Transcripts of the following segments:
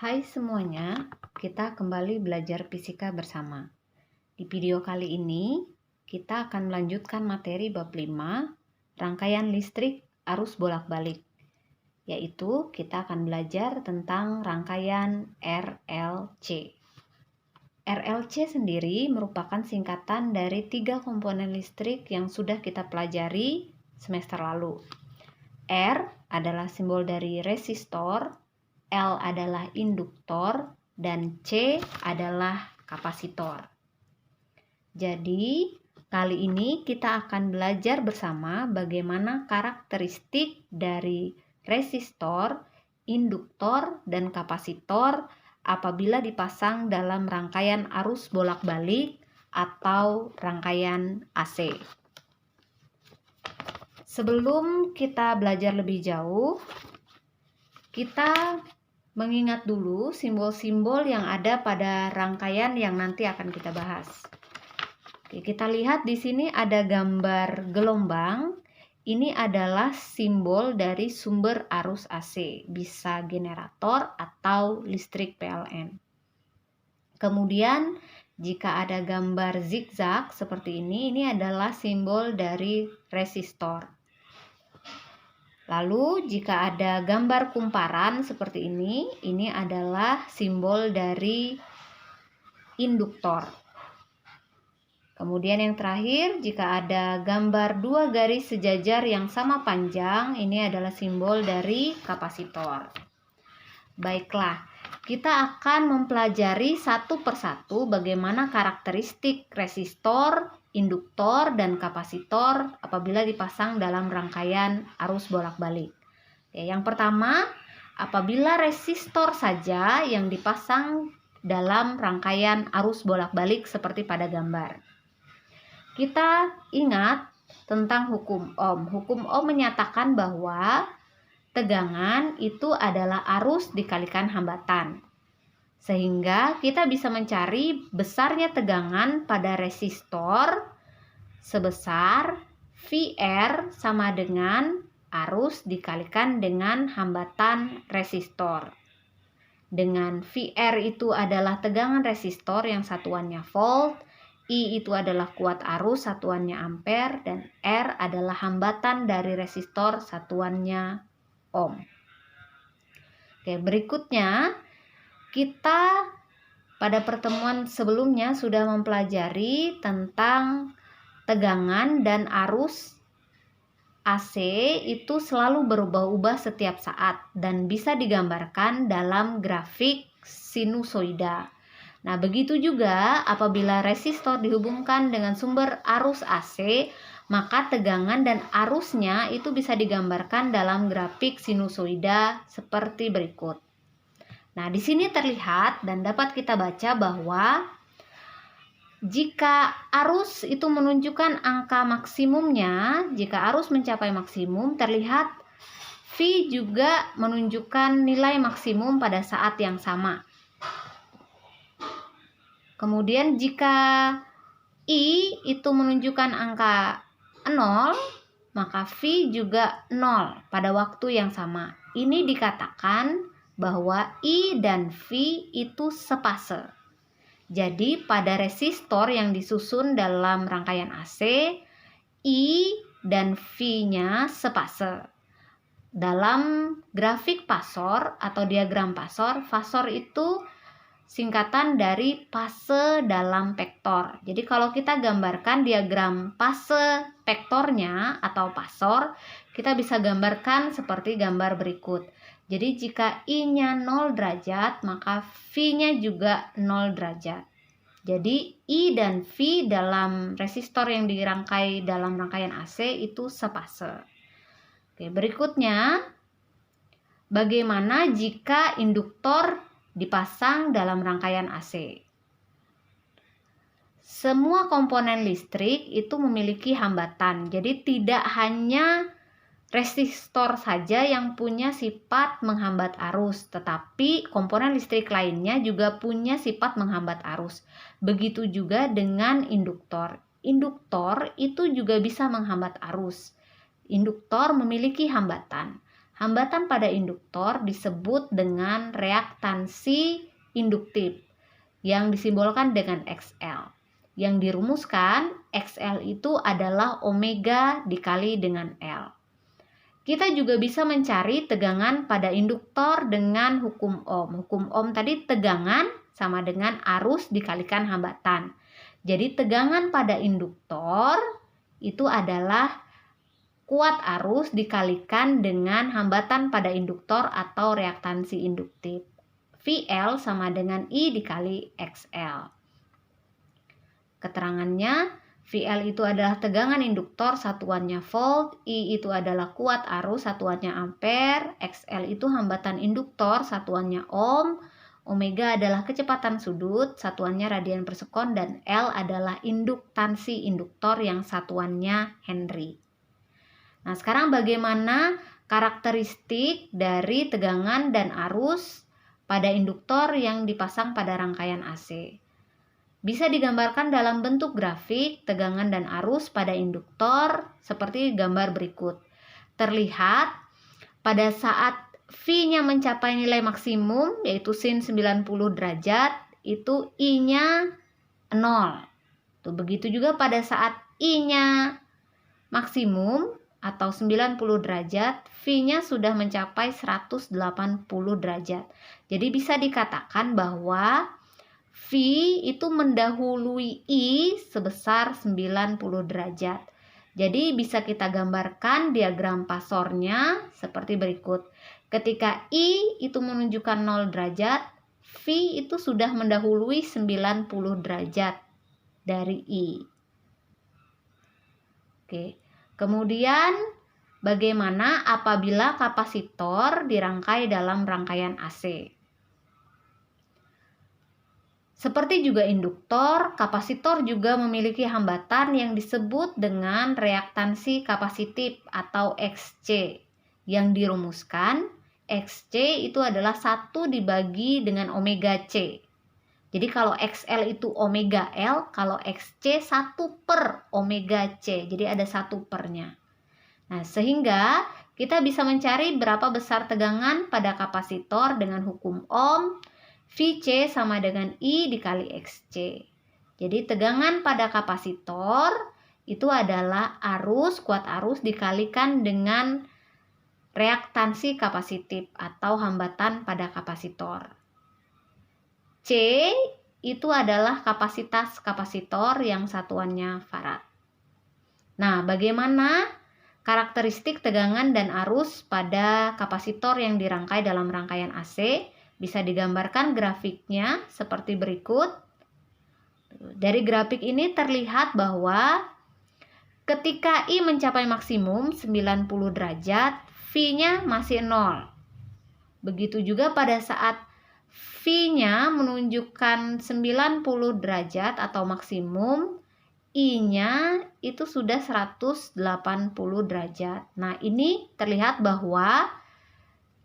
Hai semuanya, kita kembali belajar fisika bersama. Di video kali ini, kita akan melanjutkan materi bab 5, rangkaian listrik arus bolak-balik. Yaitu, kita akan belajar tentang rangkaian RLC. RLC sendiri merupakan singkatan dari 3 komponen listrik yang sudah kita pelajari semester lalu. R adalah simbol dari resistor, L adalah induktor, dan C adalah kapasitor. Jadi, kali ini kita akan belajar bersama bagaimana karakteristik dari resistor, induktor, dan kapasitor apabila dipasang dalam rangkaian arus bolak-balik atau rangkaian AC. Sebelum kita belajar lebih jauh, kita mengingat dulu simbol-simbol yang ada pada rangkaian yang nanti akan kita bahas. Oke, kita lihat di sini ada gambar gelombang. Ini adalah simbol dari sumber arus AC, bisa generator atau listrik PLN. Kemudian, jika ada gambar zigzag seperti ini adalah simbol dari resistor. Lalu jika ada gambar kumparan seperti ini adalah simbol dari induktor. Kemudian yang terakhir, jika ada gambar 2 garis sejajar yang sama panjang, ini adalah simbol dari kapasitor. Baiklah, kita akan mempelajari satu persatu bagaimana karakteristik resistor, induktor, dan kapasitor apabila dipasang dalam rangkaian arus bolak-balik. Yang pertama, apabila resistor saja yang dipasang dalam rangkaian arus bolak-balik seperti pada gambar. Kita ingat tentang hukum Ohm. Hukum Ohm menyatakan bahwa tegangan itu adalah arus dikalikan hambatan. Sehingga kita bisa mencari besarnya tegangan pada resistor sebesar VR sama dengan arus dikalikan dengan hambatan resistor. Dengan VR itu adalah tegangan resistor yang satuannya volt, I itu adalah kuat arus satuannya ampere, dan R adalah hambatan dari resistor satuannya ohm. Oke, berikutnya kita pada pertemuan sebelumnya sudah mempelajari tentang tegangan dan arus AC itu selalu berubah-ubah setiap saat dan bisa digambarkan dalam grafik sinusoida. Nah, begitu juga apabila resistor dihubungkan dengan sumber arus AC, maka tegangan dan arusnya itu bisa digambarkan dalam grafik sinusoida seperti berikut. Nah, di sini terlihat dan dapat kita baca bahwa jika arus itu menunjukkan angka maksimumnya, jika arus mencapai maksimum, terlihat V juga menunjukkan nilai maksimum pada saat yang sama. Kemudian jika I itu menunjukkan angka 0, maka V juga 0 pada waktu yang sama. Ini dikatakan bahwa I dan V itu sepase. Jadi pada resistor yang disusun dalam rangkaian AC, I dan V-nya sepase. Dalam grafik pasor atau diagram pasor, fasor itu singkatan dari fase dalam vektor. Jadi kalau kita gambarkan diagram fase vektornya atau pasor, kita bisa gambarkan seperti gambar berikut. Jadi jika I-nya 0 derajat, maka V-nya juga 0 derajat. Jadi I dan V dalam resistor yang dirangkai dalam rangkaian AC itu sepase. Oke, berikutnya, bagaimana jika induktor dipasang dalam rangkaian AC? Semua komponen listrik itu memiliki hambatan. Jadi tidak hanya resistor saja yang punya sifat menghambat arus, tetapi komponen listrik lainnya juga punya sifat menghambat arus. Begitu juga dengan induktor. Induktor itu juga bisa menghambat arus. Induktor memiliki hambatan. Hambatan pada induktor disebut dengan reaktansi induktif yang disimbolkan dengan XL. Yang dirumuskan, XL itu adalah omega dikali dengan L. Kita juga bisa mencari tegangan pada induktor dengan hukum Ohm. Hukum Ohm tadi tegangan sama dengan arus dikalikan hambatan. Jadi tegangan pada induktor itu adalah kuat arus dikalikan dengan hambatan pada induktor atau reaktansi induktif. VL sama dengan I dikali XL. Keterangannya, VL itu adalah tegangan induktor, satuannya volt, I itu adalah kuat arus, satuannya ampere, XL itu hambatan induktor, satuannya ohm, omega adalah kecepatan sudut, satuannya radian per sekon, dan L adalah induktansi induktor yang satuannya Henry. Nah, sekarang bagaimana karakteristik dari tegangan dan arus pada induktor yang dipasang pada rangkaian AC? Bisa digambarkan dalam bentuk grafik tegangan dan arus pada induktor seperti gambar berikut. Terlihat pada saat V-nya mencapai nilai maksimum yaitu sin 90 derajat, itu I-nya 0. Begitu juga pada saat I-nya maksimum atau 90 derajat, V-nya sudah mencapai 180 derajat. Jadi bisa dikatakan bahwa V itu mendahului I sebesar 90 derajat. Jadi bisa kita gambarkan diagram pasornya seperti berikut. Ketika I itu menunjukkan 0 derajat, V itu sudah mendahului 90 derajat dari I. Oke. Kemudian bagaimana apabila kapasitor dirangkai dalam rangkaian AC? Seperti juga induktor, kapasitor juga memiliki hambatan yang disebut dengan reaktansi kapasitif atau XC. Yang dirumuskan, XC itu adalah 1 dibagi dengan omega C. Jadi kalau XL itu omega L, kalau XC 1 per omega C. Jadi ada 1 pernya. Nah, sehingga kita bisa mencari berapa besar tegangan pada kapasitor dengan hukum Ohm. VC sama dengan I dikali XC. Jadi tegangan pada kapasitor itu adalah kuat arus dikalikan dengan reaktansi kapasitif atau hambatan pada kapasitor. C itu adalah kapasitas kapasitor yang satuannya farad. Nah, bagaimana karakteristik tegangan dan arus pada kapasitor yang dirangkai dalam rangkaian AC? Bisa digambarkan grafiknya seperti berikut. Dari grafik ini terlihat bahwa ketika I mencapai maksimum 90 derajat, V-nya masih 0. Begitu juga pada saat V-nya menunjukkan 90 derajat atau maksimum, I-nya itu sudah 180 derajat. Nah, ini terlihat bahwa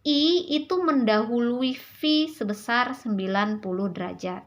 I itu mendahului V sebesar 90 derajat.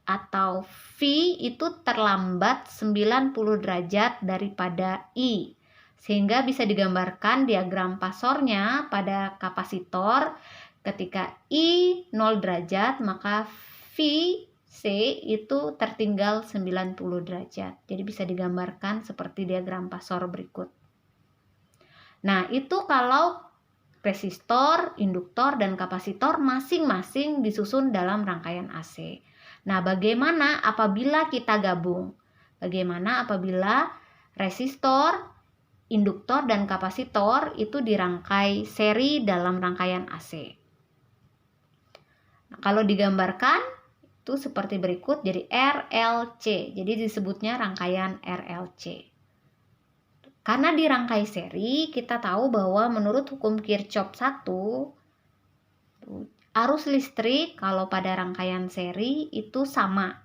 Atau V itu terlambat 90 derajat daripada I. Sehingga bisa digambarkan diagram pasornya pada kapasitor. Ketika I 0 derajat, maka VC itu tertinggal 90 derajat. Jadi bisa digambarkan seperti diagram pasor berikut. Nah, itu kalau resistor, induktor, dan kapasitor masing-masing disusun dalam rangkaian AC. Nah, bagaimana apabila kita gabung? Bagaimana apabila resistor, induktor, dan kapasitor itu dirangkai seri dalam rangkaian AC? Nah, kalau digambarkan itu seperti berikut, jadi RLC. Jadi disebutnya rangkaian RLC. Karena dirangkai seri, kita tahu bahwa menurut hukum Kirchhoff 1, arus listrik kalau pada rangkaian seri itu sama.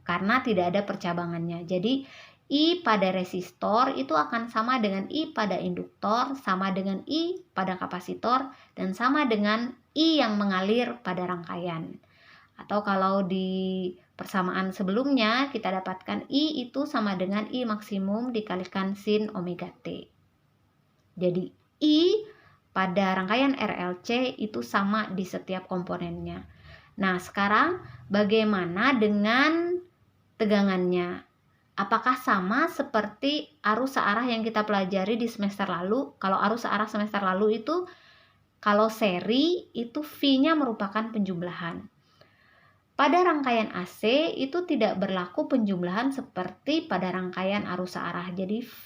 Karena tidak ada percabangannya. Jadi, I pada resistor itu akan sama dengan I pada induktor, sama dengan I pada kapasitor, dan sama dengan I yang mengalir pada rangkaian. Atau kalau di persamaan sebelumnya kita dapatkan I itu sama dengan I maksimum dikalikan sin omega T. Jadi I pada rangkaian RLC itu sama di setiap komponennya. Nah, sekarang bagaimana dengan tegangannya? Apakah sama seperti arus searah yang kita pelajari di semester lalu? Kalau arus searah semester lalu itu, kalau seri itu V-nya merupakan penjumlahan. Pada rangkaian AC itu tidak berlaku penjumlahan seperti pada rangkaian arus searah. Jadi V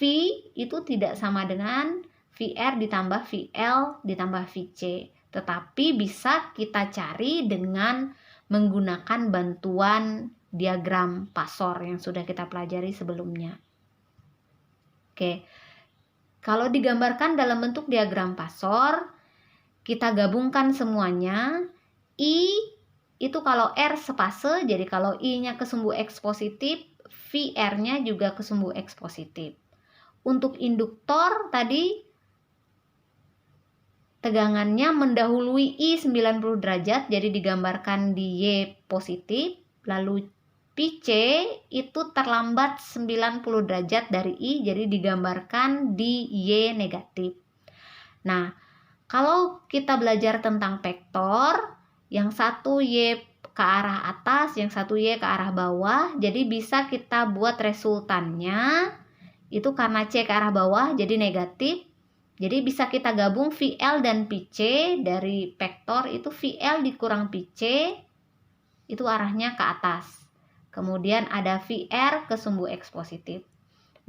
itu tidak sama dengan VR ditambah VL ditambah VC. Tetapi bisa kita cari dengan menggunakan bantuan diagram pasor yang sudah kita pelajari sebelumnya. Oke, kalau digambarkan dalam bentuk diagram pasor, kita gabungkan semuanya. I itu kalau R sepase, jadi kalau I-nya kesumbu X positif, VR-nya juga kesumbu X positif. Untuk induktor tadi tegangannya mendahului I 90 derajat, jadi digambarkan di Y positif, lalu PC itu terlambat 90 derajat dari I, jadi digambarkan di Y negatif. Nah, kalau kita belajar tentang vektor, yang satu Y ke arah atas, yang satu Y ke arah bawah, jadi bisa kita buat resultannya, itu karena C ke arah bawah, jadi negatif. Jadi bisa kita gabung VL dan PC dari vektor itu VL dikurang PC itu arahnya ke atas. Kemudian ada VR kesumbu X positif.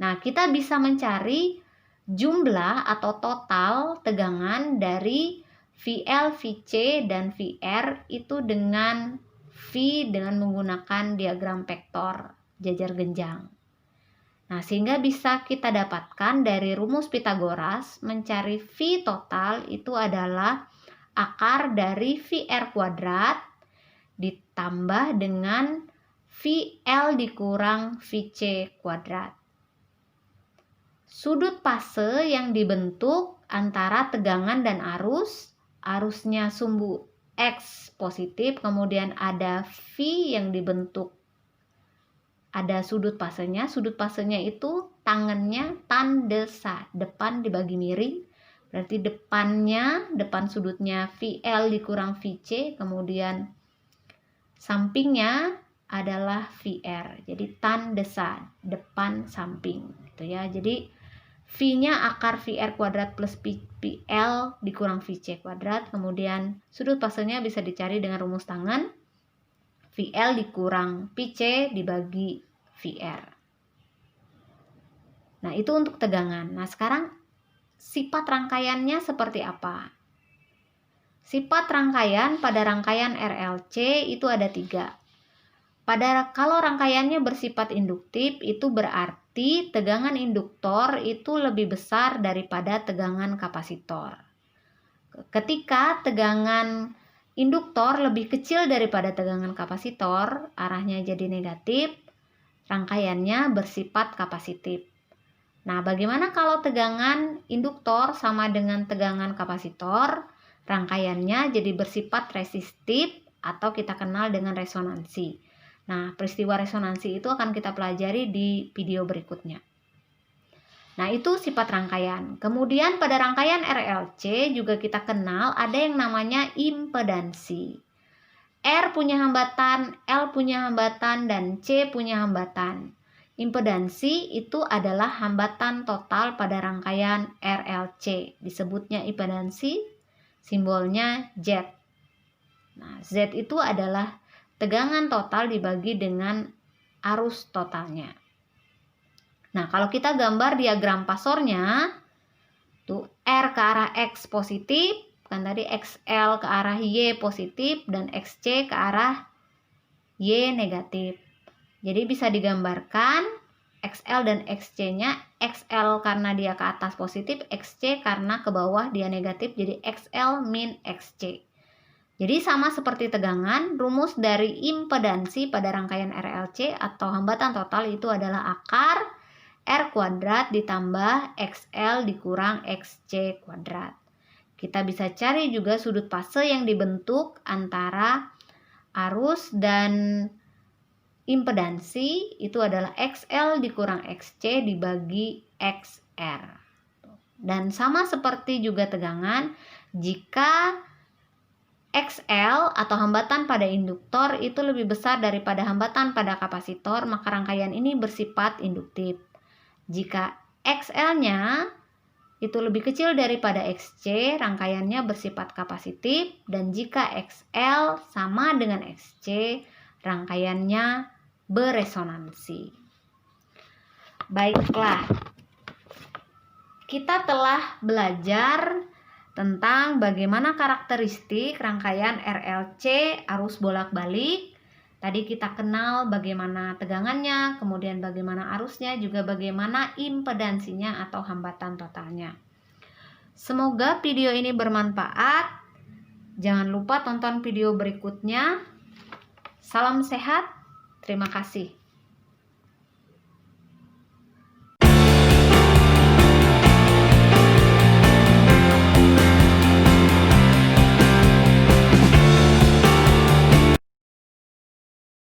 Nah, kita bisa mencari jumlah atau total tegangan dari VL, VC, dan VR itu dengan V dengan menggunakan diagram vektor jajar genjang. Nah, sehingga bisa kita dapatkan dari rumus Pitagoras mencari V total itu adalah akar dari VR kuadrat ditambah dengan VL dikurang VC kuadrat. Sudut fase yang dibentuk antara tegangan dan arusnya sumbu X positif, kemudian ada V yang dibentuk, ada sudut fasenya itu tangannya tan desa, depan dibagi miring, berarti depan sudutnya VL dikurang VC, kemudian sampingnya adalah VR, jadi tan desa, depan samping gitu ya. Jadi V-nya akar VR kuadrat plus PL dikurang VC kuadrat, kemudian sudut fasenya bisa dicari dengan rumus tangan, VL dikurang PC dibagi VR. Nah, itu untuk tegangan. Nah, sekarang sifat rangkaiannya seperti apa? Sifat rangkaian pada rangkaian RLC itu ada 3. Kalau rangkaiannya bersifat induktif, itu berarti tegangan induktor itu lebih besar daripada tegangan kapasitor. Ketika tegangan induktor lebih kecil daripada tegangan kapasitor, arahnya jadi negatif, rangkaiannya bersifat kapasitif. Nah, bagaimana kalau tegangan induktor sama dengan tegangan kapasitor? Rangkaiannya jadi bersifat resistif atau kita kenal dengan resonansi. Nah, peristiwa resonansi itu akan kita pelajari di video berikutnya. Nah, itu sifat rangkaian. Kemudian pada rangkaian RLC juga kita kenal ada yang namanya impedansi. R punya hambatan, L punya hambatan, dan C punya hambatan. Impedansi itu adalah hambatan total pada rangkaian RLC. Disebutnya impedansi, simbolnya Z. Nah, Z itu adalah tegangan total dibagi dengan arus totalnya. Nah, kalau kita gambar diagram pasornya, tuh R ke arah X positif, kan tadi XL ke arah Y positif dan XC ke arah Y negatif. Jadi bisa digambarkan XL dan XC-nya, XL karena dia ke atas positif, XC karena ke bawah dia negatif, jadi XL min XC. Jadi sama seperti tegangan, rumus dari impedansi pada rangkaian RLC atau hambatan total itu adalah akar R kuadrat ditambah XL dikurang XC kuadrat. Kita bisa cari juga sudut fase yang dibentuk antara arus dan impedansi itu adalah XL dikurang XC dibagi XR. Dan sama seperti juga tegangan, Jika XL atau hambatan pada induktor itu lebih besar daripada hambatan pada kapasitor, maka rangkaian ini bersifat induktif. Jika XL-nya itu lebih kecil daripada XC, rangkaiannya bersifat kapasitif, dan jika XL sama dengan XC, rangkaiannya beresonansi. Baiklah, kita telah belajar tentang bagaimana karakteristik rangkaian RLC arus bolak-balik. Tadi kita kenal bagaimana tegangannya, kemudian bagaimana arusnya, juga bagaimana impedansinya atau hambatan totalnya. Semoga video ini bermanfaat. Jangan lupa tonton video berikutnya. Salam sehat, terima kasih.